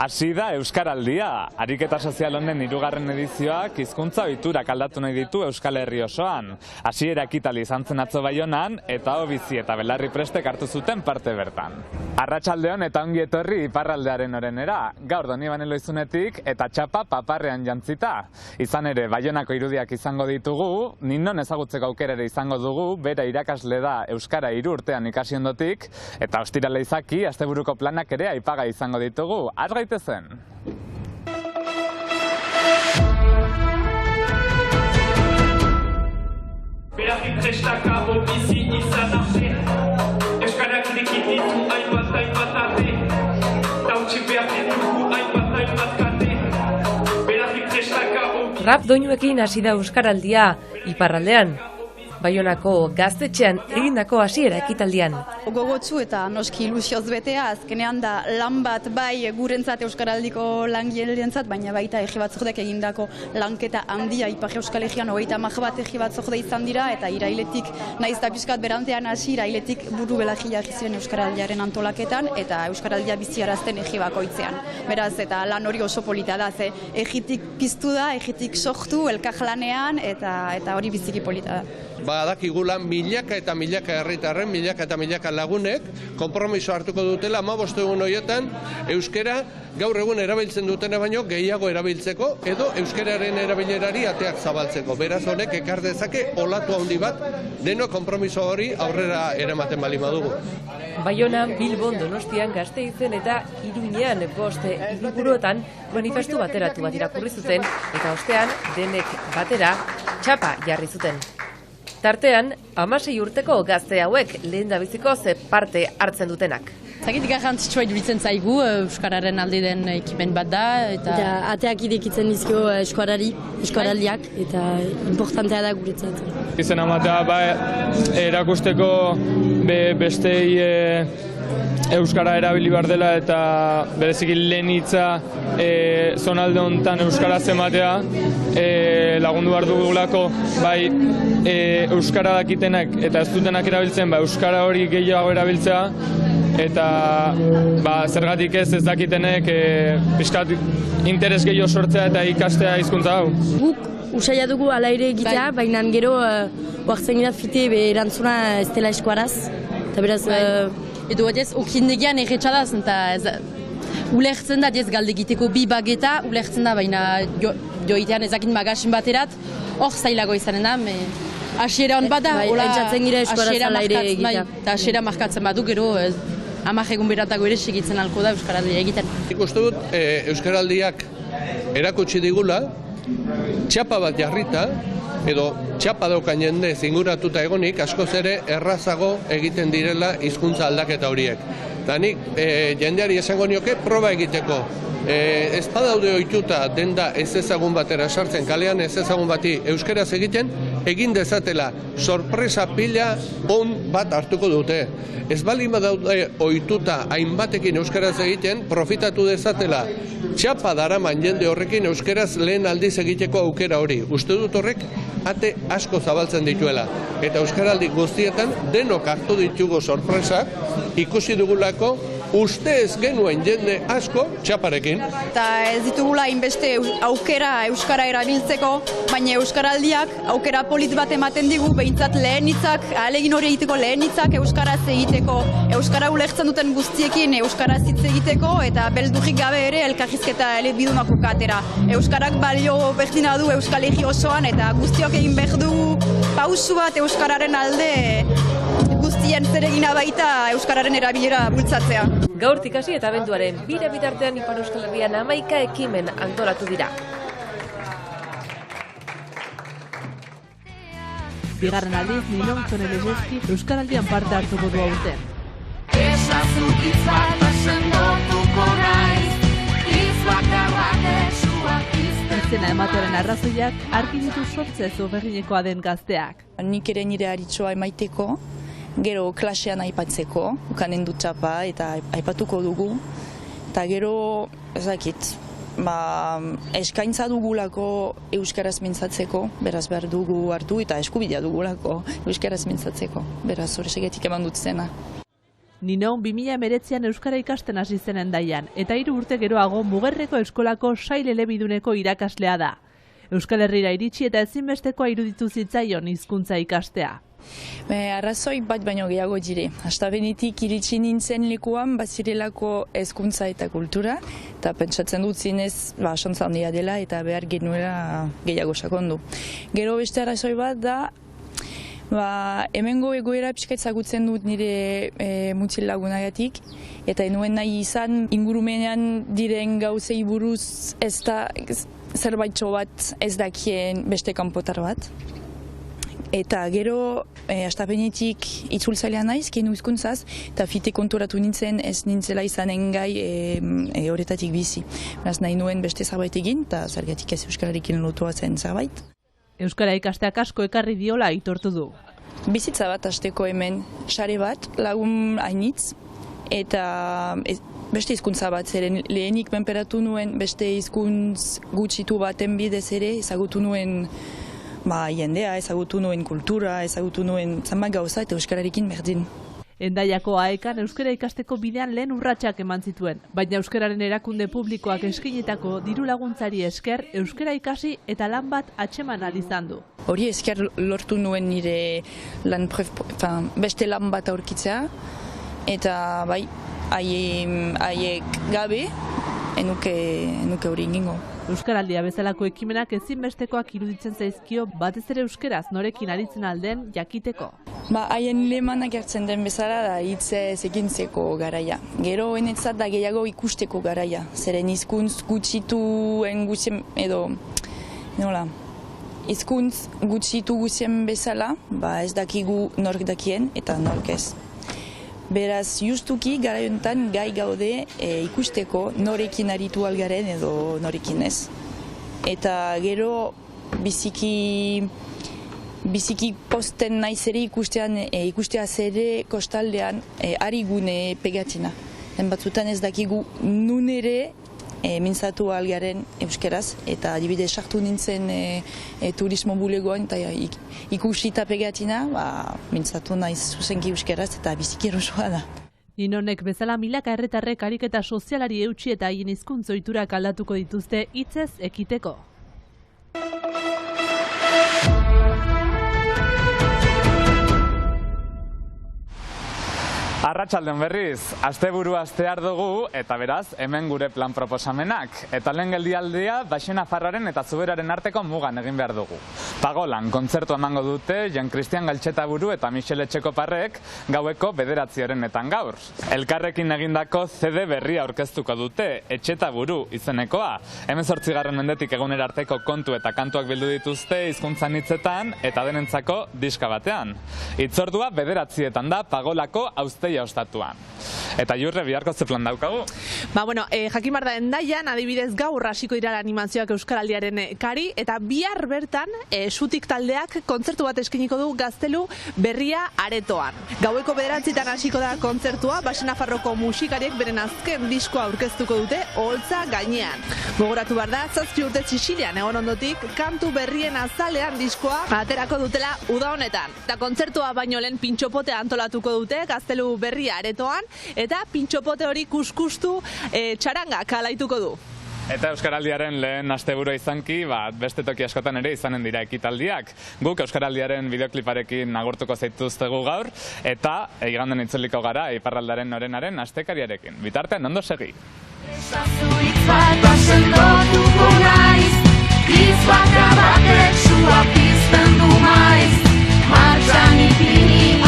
Hasi da Euskaraldia. Ariketa sozial honen 3. edizioak hizkuntza ohiturak aldatu nahi ditu Euskal Herri osoan. Hasiera ekitali izan zen atzo Baionan eta Bizi eta Belarri Prestek hartu zuten parte bertan. Arratsaldeon eta ongi etorri iparraldearen orenera. Gaur Donibane Loizunetik eta txapa paparrean jantzita. Izan ere Baionako irudiak izango ditugu, Ninon ezagutzeko aukera ere izango dugu, bera irakasle da euskara 3 urtean ikasi ondotik, eta ostirale izaki asteburuko planak ere aipagai izango ditugu. Gaitezen. Belarri prestaka bizi izan arte, euskarak dikiditu hainbat arte, tautsi behar ditugu hainbat kate, belarri prestaka Rap doinuekin hasi da Euskaraldia, iparraldean. Baionako gaztetxean egindako hasiera ekitaldian. Gogotsu eta noski ilusioz betea, azkenean da lan bat bai gurentzat Euskaraldiko langileentzat, baina baita Egi Batzordek egindako lanketa handia Ipar Euskal Herrian 30 bat Egi Batzorde izan dira, eta irailetik nahiz eta pixkat berantean hasi, irailetik buru belarri jarri ziren Euskaraldiaren antolaketan eta Euskaraldia biziarazten Egi bakoitzean. Beraz, eta lan hori oso polita da, ze Egitik piztu da, Egitik sortu, elkarlanean, eta hori biziki polita da. Badakigula milaka eta milaka herritarren, milaka eta milaka lagunek konpromiso hartuko dutela 15 egun horietan euskara gaur egun erabiltzen dutena baino gehiago erabiltzeko edo euskararen erabilerari ateak zabaltzeko. Beraz honek ekar dezake olatu handi bat deno konpromiso hori aurrera eramaten bali badugu. Baionan, Bilbon, Donostian, Gasteizen eta Iruñean 5 hiriburuetan manifestu bateratu bat irakurri zuten eta ostean denek batera txapa jarri zuten. Tartean, 16 urteko gazte hauek lehendabizikoz parte hartzen dutenak. Zagit garrantzitsua iruditzen zaigu, euskararen alde den ekimen bat da. Eta ateak irekitzen dizkio euskaraldiak, eta importantea da guretzat. Izen amatea erakusteko bestei euskara erabili behar dela eta bereziki lehen hitza zonalde honetan euskaraz ematea lagundu behar dugulako bai euskara dakitenak eta ez dutenak erabiltzen euskara hori gehiago erabiltzea eta zergatik ez dakitenek pixkat interes gehiago sortzea eta ikastea hizkuntza hau. Guk usaila dugu ala ere egitea, baina gero oartzen gira fite erantzuna ez dela eskuaraz. Eta beraz... Edo ez, okindegian erretxadaz, eta ulertzen da, ez galde egiteko 2 bageta, ulertzen da, baina joitean ezakin magasin baterat, hor zailago izanen da, hasiera hon bada, entzatzen gira eskuaraz ala ere egitea. Eta hasiera markatzen badu, gero 10 egun beratago ere segitzen alko da Euskaraldia egiten. Ikustu dut, Euskaraldiak erakutsi digula, txapa bat jarrita, edo txapa daukan jende zinguratuta egonik, askoz ere errazago egiten direla hizkuntza aldaketa horiek. Eta nik jendeari esango nioke proba egiteko. Ez badaude ohituta denda ez ezagun batera sartzen, kalean ez ezagun bati euskaraz egiten, egin dezatela sorpresa pila on bat hartuko dute. Ez bali badaude ohituta hainbatekin euskaraz egiten, profitatu dezatela txapa daraman jende horrekin euskaraz lehen aldiz egiteko aukera hori. Uste dut horrek ate asko zabaltzen dituela. Eta euskaraldi guztietan denok hartu ditugu sorpresak, ikusi dugulako uste ez genuen jende asko txaparekin. Eta ez ditugula inbeste aukera euskara erabiltzeko, baina euskaraldiak aukera polit bat ematen digu, behintzat lehen hitzak, ahalegin hori egiteko lehen hitzak euskaraz egiteko, euskara ulertzen duten guztiekin euskaraz hitz egiteko, eta beldurrik gabe ere elkarrizketa elebidunako katera. Euskarak balio berdina du Euskal Herri osoan, eta guztiok egin behar du pausu bat euskararen alde, guztien zeregina baita euskararen erabilera bultzatzea. Gaurtik hasi eta abenduaren 2 bitartean Ipar Euskal Herrian 11 ekimen antolatu dira. Bigarren aldiz, Ninon Zonelezezki Euskaraldian parte hartuko du aurten. Izena ematearen arrazoiak argi ditu sortzez oberginekoa den gazteak. Nik ere nire aritxoa emaiteko, gero klasean aipatzeko, ukanen dut txapa eta aipatuko dugu. Eta gero, ezakit, eskaintza dugulako euskaraz mintzatzeko, beraz behar dugu hartu eta eskubidea dugulako euskaraz mintzatzeko. Beraz horregatik eman dut zena. Ninon 2019an euskara ikasten hasi zen Hendaian, eta 3 urte geroago Mugerreko eskolako sail elebiduneko irakaslea da. Euskal Herrira iritsi eta ezinbestekoa iruditu zitzaion hizkuntza ikastea. Arrazoi bat baino gehiago dire. Hastapenetik iritsi nintzen lekuan bazirelako hezkuntza eta kultura, eta pentsatzen dut zinez xantza handia dela eta behar genuela gehiago sakondu. Gero beste arrazoi bat da, hemengo egoera pixka ezagutzen dut nire mutil lagunagatik, eta enuen nahi izan ingurumenean diren gauzei buruz ez da zerbaitxo bat ez dakien beste kanpotar bat. Eta gero, hastapenetik itzultzailea naiz, kenu hizkuntzaz, eta fite konturatu nintzen ez nintzela izanen gai horretatik bizi. Beraz nahi nuen beste zerbait egin, eta zergatik ez euskararekin lotua zen zerbait. Euskara ikasteak asko ekarri diola aitortu du. Bizitza bat hasteko hemen, sare bat, lagun hainitz, eta beste hizkuntza bat, zeren lehenik menperatu nuen beste hizkuntz gutxitu baten bidez ere, ezagutu nuen jendea, ezagutu nuen kultura, ezagutu nuen zenbat gauza eta euskararekin berdin. Hendaiako AEkan euskara ikasteko bidean lehen urratsak eman zituen, baina euskararen erakunde publikoak eskainitako diru laguntzari esker euskara ikasi eta lan bat atxeman ahal izan du. Hori esker lortu nuen nire beste lan bat aurkitzea, eta haiek gabe enuke hori ingingo. Euskaraldia bezalako ekimenak ezinbestekoak iruditzen zaizkio batez ere euskaraz norekin aritzen alden jakiteko. Haien lemanak hartzen den bezala da hitzez ekintzeko garaia. Gero enetzat da gehiago ikusteko garaia. Zeren hizkuntz gutxituen guzien edo hizkuntz gutxitu guzien bezala, ez dakigu nork dakien eta nork ez. Beraz, justuki garaiontan gai gaude ikusteko norekin aritu algaren edo norekin ez. Eta gero biziki posten naiz ere ikustea zere kostaldean ari gune pegatina. Batzutan ez dakigu nun ere mintzatu algaren euskeraz, eta adibidez sartu nintzen turismo bulegoan eta ikusita pegatina, mintzatu naiz zuzenki euskeraz eta biziki erosoa da. Ninonek bezala milaka herritarrek ariketa sozialari eutsi eta haien hizkuntz ohiturak aldatuko dituzte hitzez ekiteko. Arratsaldeon berriz, asteburua astear dugu eta beraz hemen gure plan proposamenak. Eta lehen geldialdia Baxenafarroaren eta Zuberaren arteko mugan egin behar dugu. Pagolan kontzertu emango dute Jan Christian Galtxetaburu eta Michel Etxekoparrek gaueko 9:00 gaur. Elkarrekin egindako CD berria aurkeztuko dute Etxetaburu izenekoa. 18. mendetik egunera arteko kontu eta kantuak bildu dituzte hizkuntzan hitzetan eta denentzako diska batean. Hitzordua 9:00 da Pagolako Auztegia ostatuan. Eta Jurre, biharko ze plan daukagu? Jakin behar da Hendaian, adibidez gaur hasiko dira animazioak Euskaraldiaren kari, eta bihar bertan Sutik taldeak kontzertu bat eskainiko du Gaztelu Berria aretoan. Gaueko 9:00 hasiko da kontzertua, Baxenafarroko musikariek beren azken diskoa aurkeztuko dute Oholtza gainean. Gogoratu behar da, 7 urte Sixilian egon ondotik, kantu berrien azalean diskoa aterako dutela uda honetan. Eta kontzertua baino lehen pintxopotea antolatuko dute Gaztelu Berria aretoan, eta pintxopote hori kuskustu txarangak alaituko du. Eta Euskaraldiaren lehen asteburua izanki, beste toki askotan ere izanen dira ekitaldiak. Guk Euskaraldiaren bideokliparekin agurtuko zaituztegu gaur, eta iganden itzuliko gara iparraldaren norenaren astekariarekin. Bitartean, ondo segi! Martxan ipini